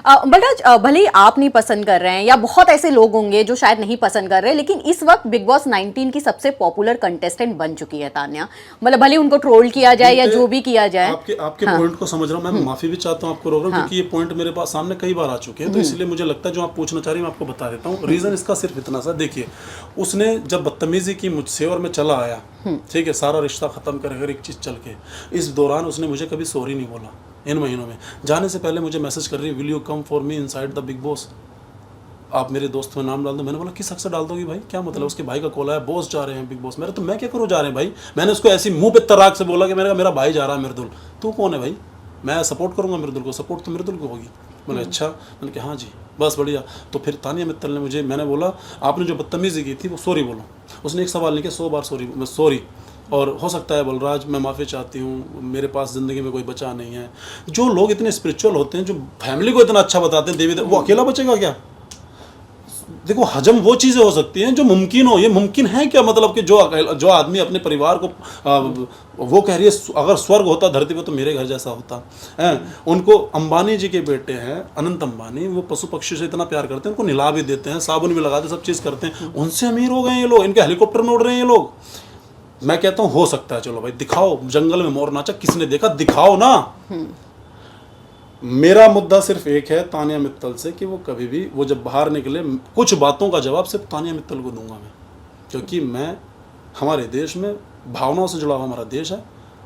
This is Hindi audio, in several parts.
बलराज, भले ही आप नहीं पसंद कर रहे हैं या बहुत ऐसे लोग होंगे जो शायद नहीं पसंद कर रहे, लेकिन इस वक्त बिग बॉस 19 की सबसे पॉपुलर कंटेस्टेंट बन चुकी है तान्या। मतलब भले उनको ट्रोल किया जाए या जो भी किया जाए। आपके पॉइंट को समझ रहा हूँ, मैं माफी भी चाहता हूँ आपको रोक रहा हूँ, क्योंकि ये पॉइंट मेरे पास सामने कई बार आ चुके हैं, तो इसलिए मुझे लगता है जो आप पूछना चाह रही हैं मैं आपको बता देता हूँ। रीजन इसका सिर्फ इतना सा, देखिए उसने जब बदतमीजी की मुझसे और मैं चला आया, ठीक है, सारा रिश्ता खत्म कर हर एक चीज चल के, इस दौरान उसने मुझे कभी सॉरी नहीं बोला। इन महीनों में जाने से पहले मुझे मैसेज कर रही है, will you come for me inside the big boss, आप मेरे दोस्त में नाम डाल दो। मैंने बोला किस हक से डाल दोगी भाई, क्या मतलब? उसके भाई का कॉल आया, बॉस जा रहे हैं बिग बॉस। मेरा तो मैं क्या करूँ, जा रहे हैं भाई। मैंने उसको ऐसी मुंह पे तराक से बोला कि मेरा भाई जा रहा है मृदुल। तू कौन है भाई? मैं सपोर्ट करूंगा मृदुल को, सपोर्ट तो मृदुल को होगी। बोले अच्छा। मैंने कहा हाँ जी बस बढ़िया। तो फिर तानिया मित्तल ने मुझे, मैंने बोला आपने जो बदतमीजी की थी वो सॉरी बोलो। उसने एक सवाल नहीं किया, 100 बार सॉरी। और हो सकता है बलराज मैं माफ़ी चाहती हूँ, मेरे पास ज़िंदगी में कोई बचा नहीं है। जो लोग इतने स्पिरिचुअल होते हैं, जो फैमिली को इतना अच्छा बताते हैं देवी, वो अकेला बचेगा क्या? देखो हजम वो चीज़ें हो सकती हैं जो मुमकिन हो, ये मुमकिन है क्या? मतलब कि जो आदमी अपने परिवार को वो कह रही है अगर स्वर्ग होता धरती पे तो मेरे घर जैसा होता है। उनको अंबानी जी के बेटे हैं अनंत अंबानी, वो पशु पक्षी से इतना प्यार करते हैं, उनको निला भी देते हैं, साबुन भी लगाते, सब चीज़ करते हैं। उनसे अमीर हो गए ये लोग, इनके हेलीकॉप्टर में उड़ रहे हैं ये लोग। मैं कहता हूँ हो सकता है, चलो भाई दिखाओ, जंगल में मोर नाचा किसने देखा, दिखाओ ना। मेरा मुद्दा सिर्फ एक है तानिया मित्तल से, कि वो कभी भी, वो जब बाहर निकले, कुछ बातों का जवाब सिर्फ तानिया मित्तल को दूंगा मैं, क्योंकि मैं, हमारे देश में भावनाओं से जुड़ा हुआ हमारा देश है,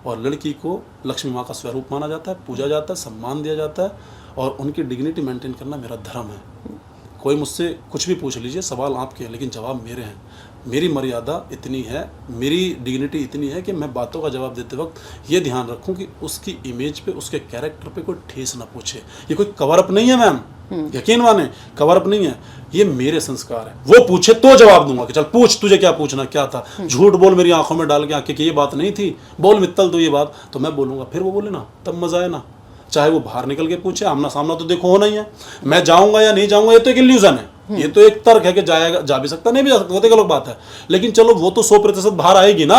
और लड़की को लक्ष्मी माँ का स्वरूप माना जाता है, पूजा जाता है, सम्मान दिया जाता है, और उनकी डिग्निटी मेंटेन करना मेरा धर्म है। कोई मुझसे कुछ भी पूछ लीजिए, सवाल आपके हैं लेकिन जवाब मेरे हैं। मेरी मर्यादा इतनी है, मेरी डिग्निटी इतनी है कि मैं बातों का जवाब देते वक्त ये ध्यान रखूं कि उसकी इमेज पे, उसके कैरेक्टर पे कोई ठेस ना पूछे। ये कोई कवर अप नहीं है मैम, यकीन माने कवर अप नहीं है, ये मेरे संस्कार है। वो पूछे तो जवाब दूंगा कि चल पूछ, तुझे क्या पूछना, क्या था, झूठ बोल मेरी आंखों में डाल के आंखें कि ये बात नहीं थी, बोल मित्तल तो ये बात, तो मैं बोलूंगा, फिर वो बोले ना, तब मजा है ना। चाहे वो बाहर निकल के पूछे, आमना सामना तो देखो होना ही है। मैं जाऊंगा या नहीं जाऊंगा ये तो एक इल्यूजन है, ये तो एक तर्क है कि जाएगा, जा भी सकता नहीं भी जा सकता, वो तो गलत बात है। लेकिन चलो वो तो 100% बाहर आएगी ना।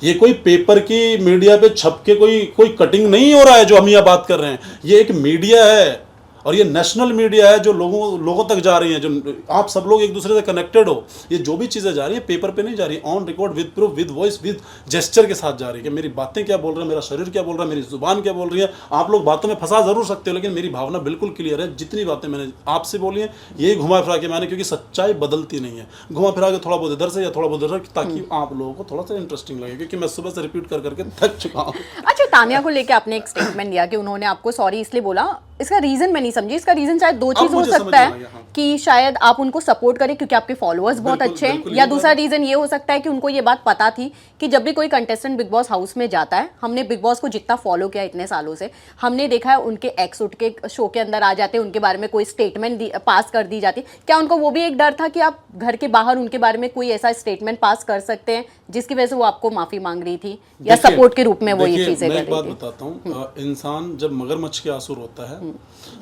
ये कोई पेपर की मीडिया पे छप के कोई कटिंग नहीं हो रहा है जो हम यहाँ बात कर रहे हैं। ये एक मीडिया है, और ये नेशनल मीडिया है जो लोगों तक जा रही हैं, जो आप सब लोग एक दूसरे से कनेक्टेड हो। ये जो भी चीज़ें जा रही है पेपर पे नहीं जा रही, on record, with proof, with voice, with gesture के साथ जा रही है कि मेरी बातें क्या बोल रहे हैं, मेरा शरीर क्या बोल रहा है, मेरी जुबान क्या बोल रही है। आप लोग बातों में फंसा जरूर सकते हो, लेकिन मेरी भावना बिल्कुल क्लियर है। जितनी बातें मैंने आपसे बोली हैं यही घुमा फिरा के मैंने, क्योंकि सच्चाई बदलती नहीं है, घुमा फिरा के थोड़ा बहुत इधर से या थोड़ा बहुत इधर, ताकि आप लोगों को थोड़ा सा इंटरेस्टिंग लगे, क्योंकि मैं सुबह से रिपीट कर करके थक चुका हूँ। अच्छा, तानिया को लेके आपने एक स्टेटमेंट दिया कि उन्होंने आपको सॉरी इसलिए बोला, इसका रीजन मैं नहीं समझी। इसका रीजन शायद दो चीज हो सकता है, कि शायद आप उनको सपोर्ट करें क्योंकि आपके फॉलोअर्स बहुत अच्छे हैं, या दूसरा रीजन ये हो सकता है कि उनको ये बात पता थी कि जब भी कोई कंटेस्टेंट बिग बॉस हाउस में जाता है, हमने बिग बॉस को जितना फॉलो किया इतने सालों से, हमने देखा है उनके एक्स उठ के शो के अंदर आ जाते हैं, उनके बारे में कोई स्टेटमेंट पास कर दी जाती। क्या उनको वो भी एक डर था कि आप घर के बाहर उनके बारे में कोई ऐसा स्टेटमेंट पास कर सकते हैं जिसकी वजह से वो आपको माफी मांग रही थी, या सपोर्ट के रूप में वो ये चीजें कर रही थी? मैं एक बात बताता हूँ, इंसान जब मगरमच्छ के आंसू रोता है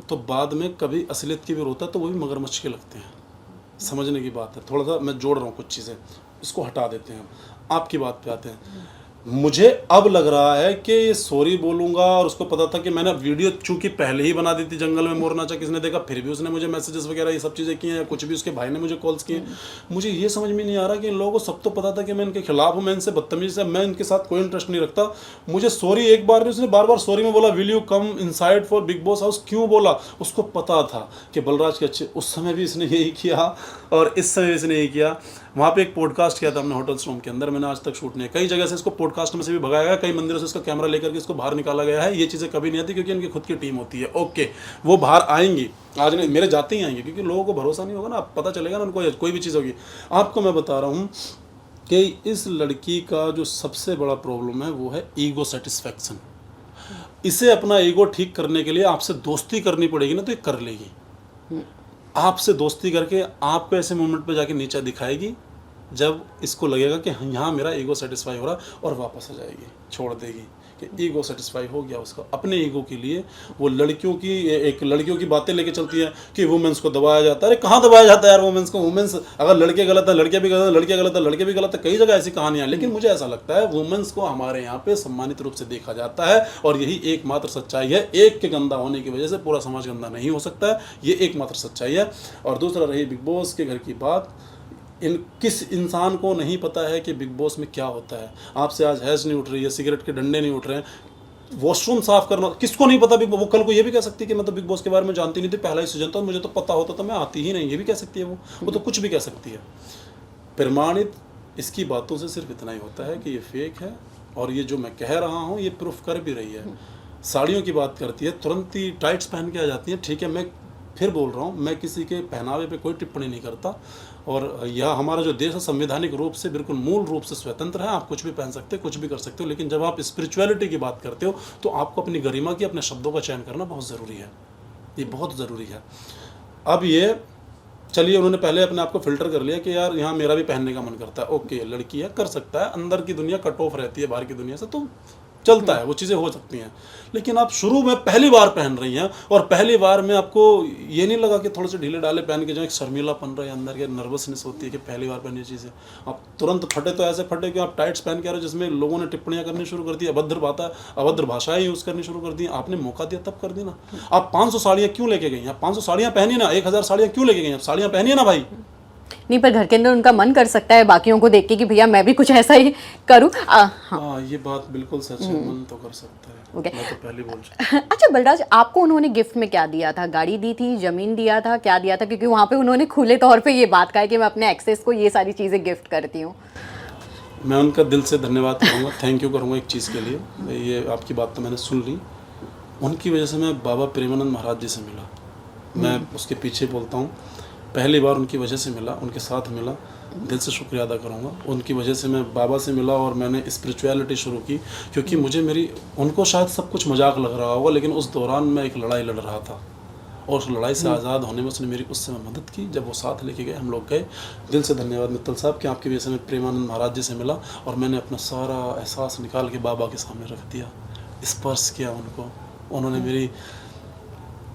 तो बाद में कभी असलियत की भी रोता है, तो वो भी मगरमच्छ के लगते हैं। समझने की बात है, थोड़ा सा मैं जोड़ रहा हूँ कुछ चीज़ें, इसको हटा देते हैं, आपकी बात पे आते हैं। मुझे अब लग रहा है कि सॉरी बोलूँगा, और उसको पता था कि मैंने वीडियो चूंकि पहले ही बना दी थी, जंगल में मोर नाचा किसने देखा, फिर भी उसने मुझे मैसेजेस वगैरह ये सब चीज़ें की हैं, या कुछ भी उसके भाई ने मुझे कॉल्स किए। मुझे ये समझ में नहीं आ रहा कि इन लोगों को सब तो पता था कि मैं इनके खिलाफ हूँ, मैं इनसे बदतमीजी से, मैं इनके साथ कोई इंटरेस्ट नहीं रखता। मुझे सॉरी एक बार भी, उसने बार बार सॉरी में बोला, will you come inside for big boss house, क्यों बोला? उसको पता था कि बलराज के अच्छे, उस समय भी इसने यही किया और इस समय इसने यही किया। वहाँ पे एक पॉडकास्ट किया था हमने होटल्स रूम के अंदर, मैंने आज तक शूट नहीं, कई जगह से इसको पॉडकास्ट में से भी भगाया गया, कई मंदिरों से इसका कैमरा लेकर के इसको बाहर निकाला गया है। ये चीज़ें कभी नहीं आती क्योंकि इनकी खुद की टीम होती है। ओके, वो बाहर आएंगी, आज नहीं, मेरे जाते ही आएंगे, क्योंकि लोगों को भरोसा नहीं होगा ना, पता चलेगा ना उनको कोई भी चीज़ होगी। आपको मैं बता रहा हूँ कि इस लड़की का जो सबसे बड़ा प्रॉब्लम है वो है ईगो सेटिस्फैक्शन। इसे अपना ईगो ठीक करने के लिए आपसे दोस्ती करनी पड़ेगी ना, तो ये कर लेगी। आपसे दोस्ती करके आपको ऐसे मोमेंट पे जाके नीचा दिखाएगी जब इसको लगेगा कि यहाँ मेरा ईगो सेटिस्फाई हो रहा, और वापस आ जाएगी, छोड़ देगी कि ईगो सेटिस्फाई हो गया उसका, अपने ईगो के लिए वो लड़कियों की बातें लेके चलती है कि वुमेन्स को दबाया जाता है। अरे कहाँ दबाया जाता है यार वुमेन्स को? वुमेन्स अगर लड़के गलत है लड़के भी गलत है, लड़के गलत है लड़के भी गलत है, कई जगह ऐसी कहानियां। लेकिन मुझे ऐसा लगता है वुमेन्स को हमारे यहाँ पे सम्मानित रूप से देखा जाता है और यही एकमात्र सच्चाई है। एक के गंदा होने की वजह से पूरा समाज गंदा नहीं हो सकता है, ये एकमात्र सच्चाई है। और दूसरा रही बिग बॉस के घर की बात, किस इंसान को नहीं पता है कि बिग बॉस में क्या होता है। आपसे आज हैज नहीं उठ रही है, सिगरेट के डंडे नहीं उठ रहे हैं, वॉशरूम साफ करना किसको नहीं पता। वो कल को ये भी कह सकती है कि मैं तो बिग बॉस के बारे में जानती नहीं थी, पहला ही सीजन था, मुझे तो पता होता तो मैं आती ही नहीं, ये भी कह सकती है। वो तो कुछ भी कह सकती है। प्रमाणित इसकी बातों से सिर्फ इतना ही होता है कि ये फेक है, और ये जो मैं कह रहा हूँ ये प्रूफ कर भी रही है। साड़ियों की बात करती है, तुरंत ही टाइट्स पहन के आ जाती है। ठीक है, मैं फिर बोल रहा हूँ, मैं किसी के पहनावे पे कोई टिप्पणी नहीं करता, और यह हमारा जो देश है संवैधानिक रूप से बिल्कुल मूल रूप से स्वतंत्र है। आप कुछ भी पहन सकते हो, कुछ भी कर सकते हो, लेकिन जब आप स्पिरिचुअलिटी की बात करते हो तो आपको अपनी गरिमा की, अपने शब्दों का चयन करना बहुत ज़रूरी है, ये बहुत ज़रूरी है। अब ये चलिए, उन्होंने पहले अपने आप को फिल्टर कर लिया कि यार यहाँ मेरा भी पहनने का मन करता है, ओके लड़की है कर सकता है, अंदर की दुनिया कट ऑफ रहती है बाहर की दुनिया से, तो चलता है, वो चीज़ें हो सकती हैं। लेकिन आप शुरू में पहली बार पहन रही हैं और पहली बार में आपको ये नहीं लगा कि थोड़े से ढीले डाले पहन के जो एक शर्मीलापन रहा है अंदर के, नर्वसनेस होती है कि पहली बार पहनी चीज़ें, आप तुरंत फटे तो ऐसे फटे कि आप टाइट्स पहन के आ रहे हो जिसमें लोगों ने टिप्पणियाँ करनी शुरू कर दी, अभद्र भाषाएं यूज़ करनी शुरू कर दी। आपने मौका दिया तब कर दी ना। आप 500 साड़ियाँ क्यों लेके गई? आप 500 साड़ियाँ पहनी ना, 1000 साड़ियाँ क्यों लेके गई? आप साड़ियाँ पहनिए ना भाई। नहीं, पर घर के अंदर उनका मन कर सकता है बाकियों को देख के कि भैया मैं भी कुछ ऐसा ही करूं। हाँ, ये बात बिल्कुल सच है, मन तो कर सकता है। मैं तो पहले बोल चुका। अच्छा बलराज, आपको उन्होंने गिफ्ट में क्या दिया था? गाड़ी दी थी, जमीन दिया था, क्या दिया था? क्योंकि वहाँ पे उन्होंने खुले तौर पे ये बात कहा है कि मैं अपने एक्सेस को ये सारी चीज़ें गिफ्ट करती हूँ। मैं उनका दिल से धन्यवाद करूँगा, थैंक यू करूँगा एक चीज़ के लिए। ये आपकी बात तो मैंने सुन ली, उनकी वजह से मैं बाबा प्रेमानंद महाराज जी से मिला। मैं उसके पीछे बोलता हूँ, पहली बार उनकी वजह से मिला, उनके साथ मिला, दिल से शुक्रिया अदा करूँगा। उनकी वजह से मैं बाबा से मिला और मैंने स्पिरिचुअलिटी शुरू की, क्योंकि मुझे उनको शायद सब कुछ मजाक लग रहा होगा, लेकिन उस दौरान मैं एक लड़ाई लड़ रहा था और उस लड़ाई से आज़ाद होने में उसने मेरी उस समय मदद की। जब वो साथ लेके गए, हम लोग गए। दिल से धन्यवाद मित्तल साहब कि आपकी वजह से मैं प्रेमानंद महाराज जी से मिला और मैंने अपना सारा एहसास निकाल के बाबा के सामने रख दिया, स्पर्श किया उनको। उन्होंने मेरी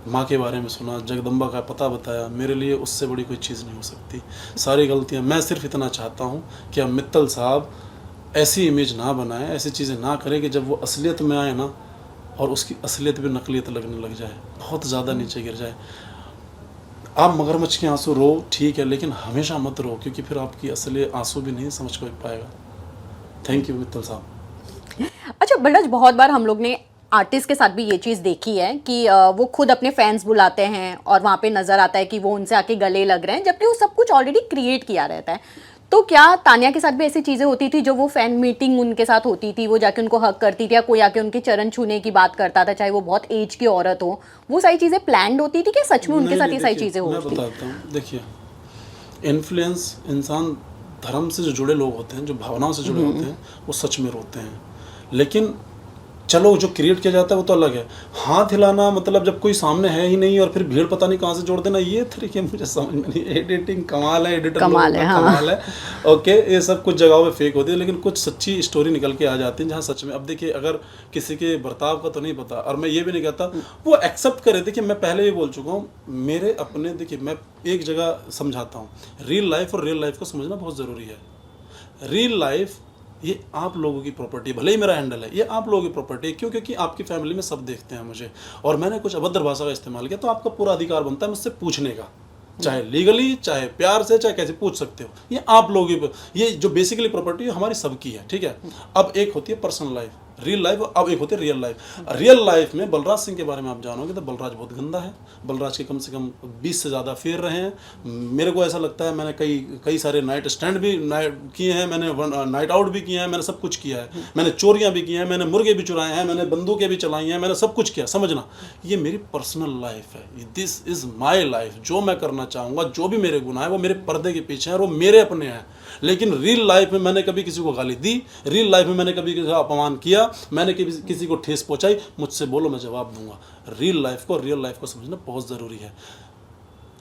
माँ के बारे में सुना, जगदम्बा का पता बताया। मेरे लिए उससे बड़ी कोई चीज़ नहीं हो सकती। सारी गलतियाँ, मैं सिर्फ इतना चाहता हूँ कि अब मित्तल साहब ऐसी इमेज ना बनाएं, ऐसी चीज़ें ना करें कि जब वो असलियत में आए ना और उसकी असलियत भी नकलियत लगने लग जाए, बहुत ज़्यादा नीचे गिर जाए। आप मगरमच्छ के आंसू रो ठीक है, लेकिन हमेशा मत रो, क्योंकि फिर आपकी असली आंसू भी नहीं समझ कोई पाएगा। थैंक यू मित्तल साहब। अच्छा बलराज, बहुत बार हम लोग ने आर्टिस्ट के साथ भी ये चीज़ देखी है कि वो खुद अपने फैंस बुलाते हैं और वहाँ पे नज़र आता है कि वो उनसे आके गले लग रहे हैं, जबकि वो सब कुछ ऑलरेडी क्रिएट किया रहता है। तो क्या तानिया के साथ भी ऐसी चीज़ें होती थी, जो वो फैन मीटिंग उनके साथ होती थी, वो जाके उनको हक करती थी या कोई आके उनके चरण छूने की बात करता था, चाहे वो बहुत एज की औरत हो, वो सारी चीज़ें प्लान्ड होती थी कि सच में उनके साथ ये सारी चीज़ें होती थी? मैं बताता हूँ, देखिए, इन्फ्लुएंस इंसान धर्म से जो जुड़े लोग होते हैं, जो भावनाओं से जुड़े होते हैं, वो सच में रोते हैं। लेकिन चलो जो क्रिएट किया जाता है वो तो अलग है। हाथ हिलाना मतलब जब कोई सामने है ही नहीं और फिर भीड़ पता नहीं कहाँ से जोड़ देना, ये तरीके मुझे समझ में नहीं। एडिटिंग कमाल है, एडिटर कमाल है, हाँ। कमाल है। ओके, ये सब कुछ जगहों पे फेक होती है, लेकिन कुछ सच्ची स्टोरी निकल के आ जाती है जहाँ सच में। अब देखिए, अगर किसी के बर्ताव का तो नहीं पता, और मैं ये भी नहीं कहता वो एक्सेप्ट करे। देखिए, मैं पहले ही बोल चुका हूँ, मेरे अपने, देखिए मैं एक जगह समझाता हूँ, रियल लाइफ और रियल लाइफ को समझना बहुत ज़रूरी है। रियल लाइफ ये आप लोगों की प्रॉपर्टी, भले ही मेरा हैंडल है, ये आप लोगों की प्रॉपर्टी है। क्यों? क्योंकि आपकी फैमिली में सब देखते हैं मुझे, और मैंने कुछ अभद्र भाषा का इस्तेमाल किया तो आपका पूरा अधिकार बनता है मुझसे पूछने का, चाहे लीगली, चाहे प्यार से, चाहे कैसे पूछ सकते हो। ये आप लोगों की, ये जो बेसिकली प्रॉपर्टी है हमारी सबकी है, ठीक है। अब एक होती है पर्सनल लाइफ, रियल लाइफ, अब एक होती है रियल लाइफ। रियल लाइफ में बलराज सिंह के बारे में आप जानोगे तो बलराज बहुत गंदा है। बलराज के कम से कम 20 से ज़्यादा अफेयर रहे हैं। मेरे को ऐसा लगता है मैंने कई सारे नाइट स्टैंड भी किए हैं, मैंने नाइट आउट भी किए हैं, मैंने सब कुछ किया है। मैंने चोरियां भी की हैं, मैंने मुर्गे भी चुराए हैं, मैंने बंदूकें भी चलाई हैं, मैंने सब कुछ किया। समझना, ये मेरी पर्सनल लाइफ है, दिस इज़ माई लाइफ। जो मैं करना चाहूँगा, जो भी मेरे गुनाह है वो मेरे पर्दे के पीछे हैं और वो मेरे अपने हैं। लेकिन रियल लाइफ में मैंने कभी किसी को गाली दी, रियल लाइफ में मैंने कभी किसी का अपमान किया, मैंने किसी को ठेस पहुंचाई, मुझसे बोलो मैं जवाब दूंगा। रियल लाइफ को समझना बहुत ज़रूरी है।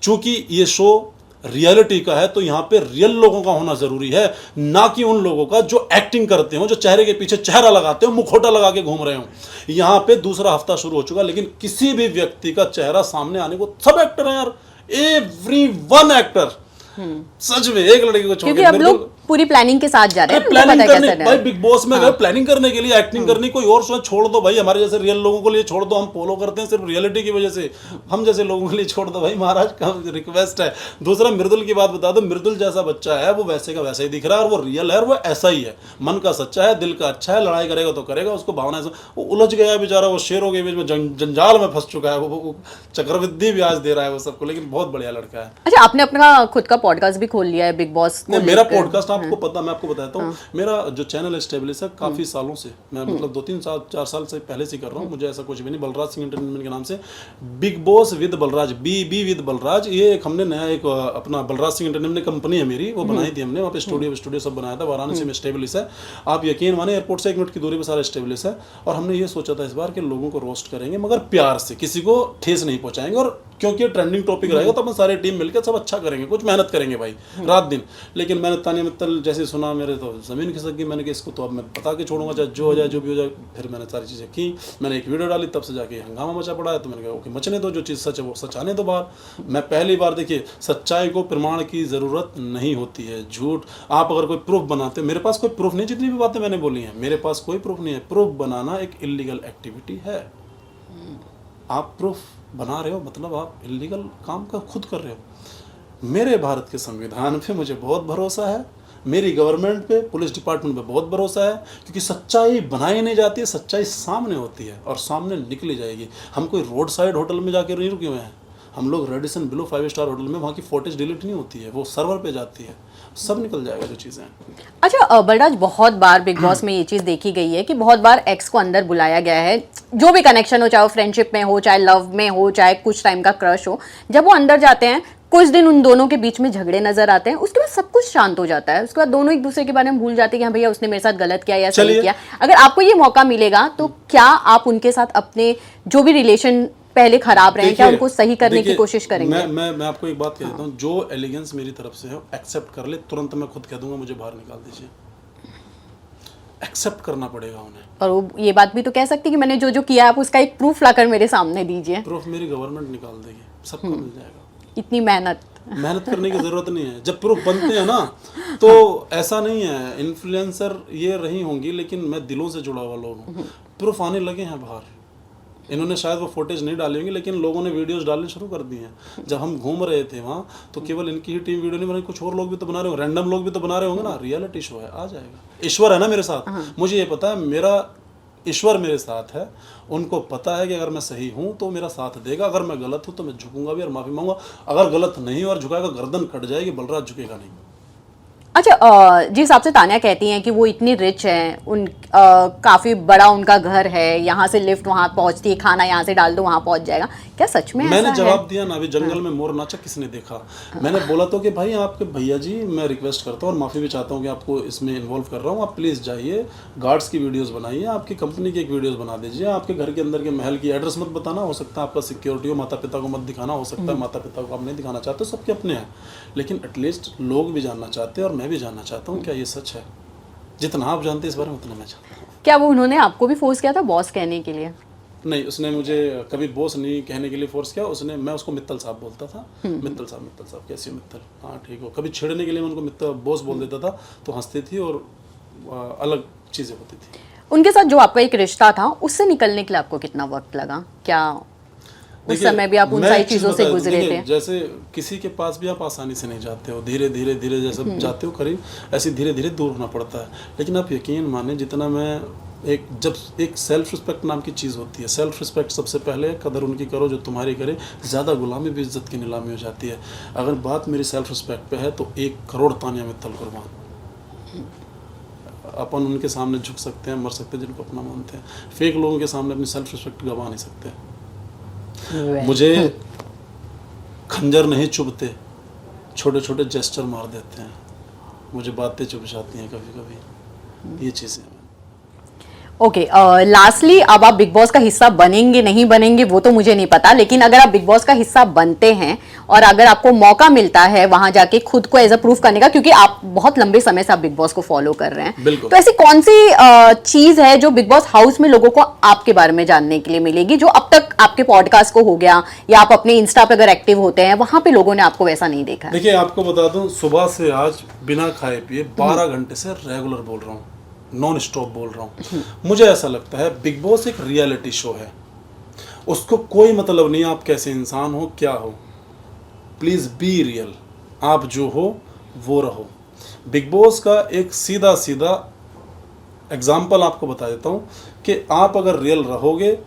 चूँकि ये शो रियलिटी का है तो यहाँ पे रियल लोगों का होना जरूरी है, ना कि उन लोगों का जो एक्टिंग करते हो, जो चेहरे के पीछे चेहरा लगाते हो, मुखौटा लगा के घूम रहे हो। यहाँ पे दूसरा हफ्ता शुरू हो चुका, लेकिन किसी भी व्यक्ति का चेहरा सामने आने को, सब एक्टर हैं यार, एवरीवन एक्टर, सच में एक लड़के को छोड़ क्योंकि अब लोग पूरी प्लानिंग के साथ जा रहे हैं। प्लानिंग करने भाई बिग बॉस में गए प्लानिंग करने के लिए, एक्टिंग करनी, कोई और सोच छोड़ दो भाई, हमारे जैसे रियल लोगों के लिए छोड़ दो, हम फॉलो करते हैं सिर्फ रियलिटी की वजह से, हम जैसे लोगों के लिए छोड़ दो भाई महाराज का रिक्वेस्ट है। दूसरा मृदुल की बात बता दो, मृदुल जैसा बच्चा है वो वैसे का वैसा ही दिख रहा है, और वो रियल है और वो ऐसा ही है, मन का सच्चा है, दिल का अच्छा है, लड़ाई करेगा तो करेगा, उसको भावना वो उलझ गया है बेचारा, वो शेरों के बीच में जंजाल में फंस चुका है, वो चक्रवृद्धि ब्याज दे रहा है वो सबको, लेकिन बहुत बढ़िया लड़का है। अच्छा, आपने अपना खुद का पॉडकास्ट भी खोल लिया है बिग बॉस। मेरा पॉडकास्ट आपको पता, मैं आपको बताता हूँ, मेरा जो चैनल एस्टेब्लिश है काफी सालों से, मैं मतलब 2-3 साल 4 साल से पहले से कर रहा हूँ, मुझे ऐसा कुछ भी नहीं, बलराज सिंह एंटरटेनमेंट के नाम से, big boss with Balraj, be with Balraj, ये एक हमने नया एक अपना बलराज सिंह एंटरटेनमेंट कंपनी है मेरी, वो बनाई थी हमने, वहाँ पे स्टूडियो सब बनाया था, वाराणसी में एस्टेब्लिश है, आप यकीन माने एयरपोर्ट से 1 मिनट की दूरी पर सारा एस्टेब्लिश है। और हमने ये सोचा था इस बार कि लोगों को रोस्ट करेंगे मगर प्यार से, किसी को ठेस नहीं पहुंचाएंगे, और क्योंकि ट्रेंडिंग टॉपिक रहेगा तो अपन सारी टीम मिलकर सब अच्छा करेंगे, कुछ मेहनत करेंगे भाई रात दिन। लेकिन मैंने तानिया मित्तल जैसे सुना, मेरे तो जमीन खिसक गई, मैंने कि इसको तो अब मैं बता के छोड़ूंगा, चाहे जो हो जाए जो भी हो जाए। फिर मैंने सारी चीज़ें की, मैंने एक वीडियो डाली, तब से जाके हंगामा मचा पड़ा है। तो मैंने कहा ओके, मचने दो, जो चीज़ सच है वो सच आने दो बाहर। मैं पहली बार, देखिए सच्चाई को प्रमाण की ज़रूरत नहीं होती है, झूठ आप अगर कोई प्रूफ बनाते, मेरे पास कोई प्रूफ नहीं, जितनी भी बातें मैंने बोली हैं मेरे पास कोई प्रूफ नहीं है। प्रूफ बनाना एक इलीगल एक्टिविटी है, आप प्रूफ बना रहे हो मतलब आप इलीगल काम का खुद कर रहे हो। मेरे भारत के संविधान पे मुझे बहुत भरोसा है, मेरी गवर्नमेंट पे, पुलिस डिपार्टमेंट पे बहुत भरोसा है, क्योंकि सच्चाई बनाई नहीं जाती है, सच्चाई सामने होती है और सामने निकली जाएगी। हम कोई रोड साइड होटल में जाके नहीं रुके हुए हैं, हम लोग रेडिसन बिलो 5 स्टार होटल में, वहाँ की फोटेज डिलीट नहीं होती है, वो सर्वर पे जाती है, सब निकल जाएगा जो चीज़ें। अच्छा बलराज, बहुत बार बिग बॉस में ये चीज़ देखी गई है कि बहुत बार एक्स को अंदर बुलाया गया है, जो भी कनेक्शन हो, चाहे वो फ्रेंडशिप में हो, चाहे लव में हो, चाहे कुछ टाइम का क्रश हो, जब वो अंदर जाते हैं कुछ दिन उन दोनों के बीच में झगड़े नजर आते हैं, उसके बाद सब कुछ शांत हो जाता है, उसके बाद दोनों एक दूसरे के बारे में भूल जाते हैं कि हाँ भैया उसने मेरे साथ गलत किया या सही किया। अगर आपको ये मौका मिलेगा तो क्या आप उनके साथ अपने जो भी रिलेशन पहले खराब रहे, क्या उनको सही करने की कोशिश करेंगे? मैं आपको एक बात कह देता हूँ, जो एलिगेंस मेरी तरफ से है एक्सेप्ट कर ले, तुरंत मैं खुद कह दूंगा मुझे बाहर निकाल दीजिए। एक्सेप्ट करना पड़ेगा उन्हें। और वो ये बात भी तो कह सकती है कि मैंने जो जो किया आप उसका एक प्रूफ लाकर मेरे सामने दीजिए। प्रूफ मेरी गवर्नमेंट निकाल देगी, सबको मिल जाएगा। इतनी मेहनत करने की जरूरत नहीं है। जब प्रूफ बनते हैं ना तो ऐसा नहीं है, इन्फ्लुएंसर ये रही होंगी लेकिन मैं दिलों से जुड़ा हुआ लोग हूँ। प्रूफ आने लगे हैं बाहर, इन्होंने शायद वो फुटेज नहीं डाली होंगी लेकिन लोगों ने वीडियोस डालने शुरू कर दी हैं। जब हम घूम रहे थे वहाँ तो केवल इनकी ही टीम वीडियो नहीं बनाई, कुछ और लोग भी तो बना रहे होंगे, रैंडम लोग भी तो बना रहे होंगे ना। रियलिटी शो है, आ जाएगा। ईश्वर है ना मेरे साथ, मुझे ये पता है मेरा ईश्वर मेरे साथ है, उनको पता है कि अगर मैं सही हूँ तो मेरा साथ देगा, अगर मैं गलत हूँ तो मैं झुकूंगा भी और माफ़ी मांगूंगा। अगर गलत नहीं और झुकाएगा गर्दन कट जाएगी, बलराज झुकेगा नहीं। अच्छा, जिस हिसाब से तान्या कहती हैं कि वो इतनी रिच हैं, उन काफ़ी बड़ा उनका घर है, यहाँ से लिफ्ट वहाँ पहुँचती है, खाना यहाँ से डाल दो वहाँ पहुँच जाएगा, क्या सच में मैंने ऐसा जवाब है? दिया ना, अभी जंगल में मोर नाचा किसने देखा। मैंने बोला तो कि भाई आपके भैया जी, मैं रिक्वेस्ट करता हूँ और माफ़ी भी चाहता हूँ कि आपको इसमें इन्वॉल्व कर रहा हूँ, आप प्लीज़ जाइए, गार्ड्स की वीडियोस बनाइए, आपकी कंपनी की एक वीडियोस बना दीजिए, आपके घर के अंदर के महल की एड्रेस मत बताना, हो सकता है आपका सिक्योरिटी हो, माता पिता को मत दिखाना, हो सकता है माता पिता को आप नहीं दिखाना चाहते, सबके अपने हैं, लेकिन एटलीस्ट लोग भी जानना चाहते हैं और मैं भी जानना चाहता हूँ क्या ये सच है। जितना आप जानते हैं इस बारे में उतना मैं जानता हूँ। क्या वो उन्होंने आपको भी फोर्स किया था बॉस कहने के लिए? नहीं, उसने मुझे कभी बॉस नहीं कहने के लिए फोर्स किया। उसने, मैं उसको मित्तल साहब बोलता था, मित्तल साहब कैसी हो मित्तल, हाँ ठीक हो। कभी छेड़ने के लिए मैं उनको मित्तल बॉस बोल देता था तो हंसती थी और अलग चीज़ें होती थी। उनके साथ जो आपका एक रिश्ता था उससे निकलने के लिए आपको कितना वक्त लगा? क्या उस समय भी आप उन सारी चीज़ों से गुजरे थे? जैसे किसी के पास भी आप आसानी से नहीं जाते हो, धीरे धीरे धीरे जैसे जाते हो करीब, ऐसे धीरे धीरे दूर होना पड़ता है। लेकिन आप यकीन माने, जितना मैं जब एक सेल्फ रिस्पेक्ट नाम की चीज़ होती है, सेल्फ रिस्पेक्ट सबसे पहले, कदर उनकी करो जो तुम्हारी करे, ज़्यादा गुलामी भी इज्जत की नीलामी हो जाती है। अगर बात मेरी सेल्फ रिस्पेक्ट पे है तो 1 करोड़ तानिया मित्तल कुर्बान। अपन उनके सामने झुक सकते हैं, मर सकते हैं जिनको अपना मानते हैं, फेक लोगों के सामने अपनी सेल्फ रिस्पेक्ट गवा नहीं सकते। मुझे खंजर नहीं चुभते, छोटे छोटे जेस्चर मार देते हैं, मुझे बातें चुभ जाती हैं कभी कभी, ये चीज़ें। ओके, लास्टली अब आप बिग बॉस का हिस्सा बनेंगे नहीं बनेंगे वो तो मुझे नहीं पता, लेकिन अगर आप बिग बॉस का हिस्सा बनते हैं और अगर आपको मौका मिलता है वहां जाके खुद को एज अ प्रूफ करने का, क्योंकि आप बहुत लंबे समय से आप बिग बॉस को फॉलो कर रहे हैं, बिल्कुल। तो ऐसी कौन सी चीज है जो बिग बॉस हाउस में लोगों को आपके बारे में जानने के लिए मिलेगी, जो अब तक आपके पॉडकास्ट को हो गया या आप अपने इंस्टा पे अगर एक्टिव होते हैं वहां पे लोगों ने आपको वैसा नहीं देखा है? देखिए, आपको बता दूं, सुबह से आज बिना खाए पिए 12 घंटे से रेगुलर बोल रहा हूँ, नॉन स्टॉप बोल रहा हूँ। मुझे ऐसा लगता है बिग बॉस एक रियलिटी शो है, उसको कोई मतलब नहीं आप कैसे इंसान हो, क्या हो। प्लीज़ बी रियल, आप जो हो वो रहो। बिग बॉस का एक सीधा सीधा एग्जाम्पल आपको बता देता हूँ कि आप अगर रियल रहोगे,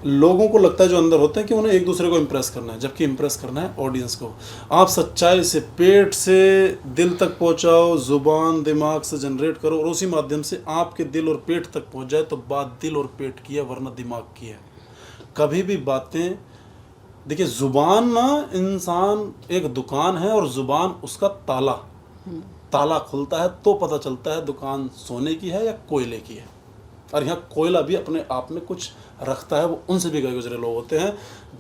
लोगों को लगता है जो अंदर होते हैं कि उन्हें एक दूसरे को इम्प्रेस करना है, जबकि इम्प्रेस करना है ऑडियंस को। आप सच्चाई से पेट से दिल तक पहुंचाओ, जुबान दिमाग से जनरेट करो और उसी माध्यम से आपके दिल और पेट तक पहुंच जाए तो बात दिल और पेट की है, वरना दिमाग की है। कभी भी बातें, देखिए जुबान ना इंसान एक दुकान है और जुबान उसका ताला, ताला खुलता है तो पता चलता है दुकान सोने की है या कोयले की है। और यहाँ कोयला भी अपने आप में कुछ रखता है, वो उनसे भी गए गुजरे लोग होते हैं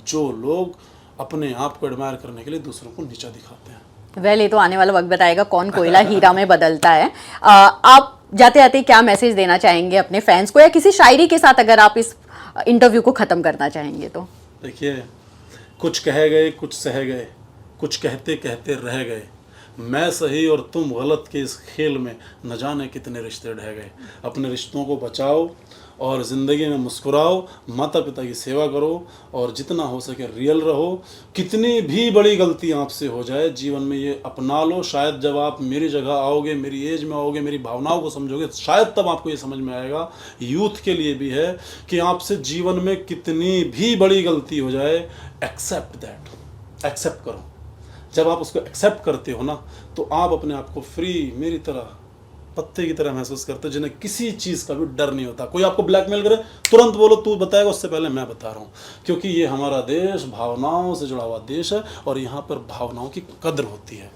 जो लोग अपने आप को एडमायर करने के लिए दूसरों को नीचा दिखाते हैं। वेल, ये तो आने वाला वक्त बताएगा कौन कोयला हीरा में बदलता है। आप जाते जाते क्या मैसेज देना चाहेंगे अपने फैंस को, या किसी शायरी के साथ अगर आप इस इंटरव्यू को खत्म करना चाहेंगे तो? देखिए, कुछ कह गए कुछ सह गए, कुछ कहते कहते रह गए, मैं सही और तुम गलत के इस खेल में न जाने कितने रिश्ते ढह गए। अपने रिश्तों को बचाओ और ज़िंदगी में मुस्कुराओ, माता पिता की सेवा करो और जितना हो सके रियल रहो। कितनी भी बड़ी गलती आपसे हो जाए जीवन में, ये अपना लो। शायद जब आप मेरी जगह आओगे, मेरी एज में आओगे, मेरी भावनाओं को समझोगे, शायद तब आपको ये समझ में आएगा, यूथ के लिए भी है, कि आपसे जीवन में कितनी भी बड़ी गलती हो जाए, एक्सेप्ट दैट, एक्सेप्ट करो। जब आप उसको एक्सेप्ट करते हो ना, तो आप अपने आप को फ्री, मेरी तरह, पत्ते की तरह महसूस करते हो, जिन्हें किसी चीज़ का भी डर नहीं होता। कोई आपको ब्लैकमेल करे, तुरंत बोलो तू बताएगा, उससे पहले मैं बता रहा हूँ। क्योंकि ये हमारा देश भावनाओं से जुड़ा हुआ देश है और यहाँ पर भावनाओं की कद्र होती है।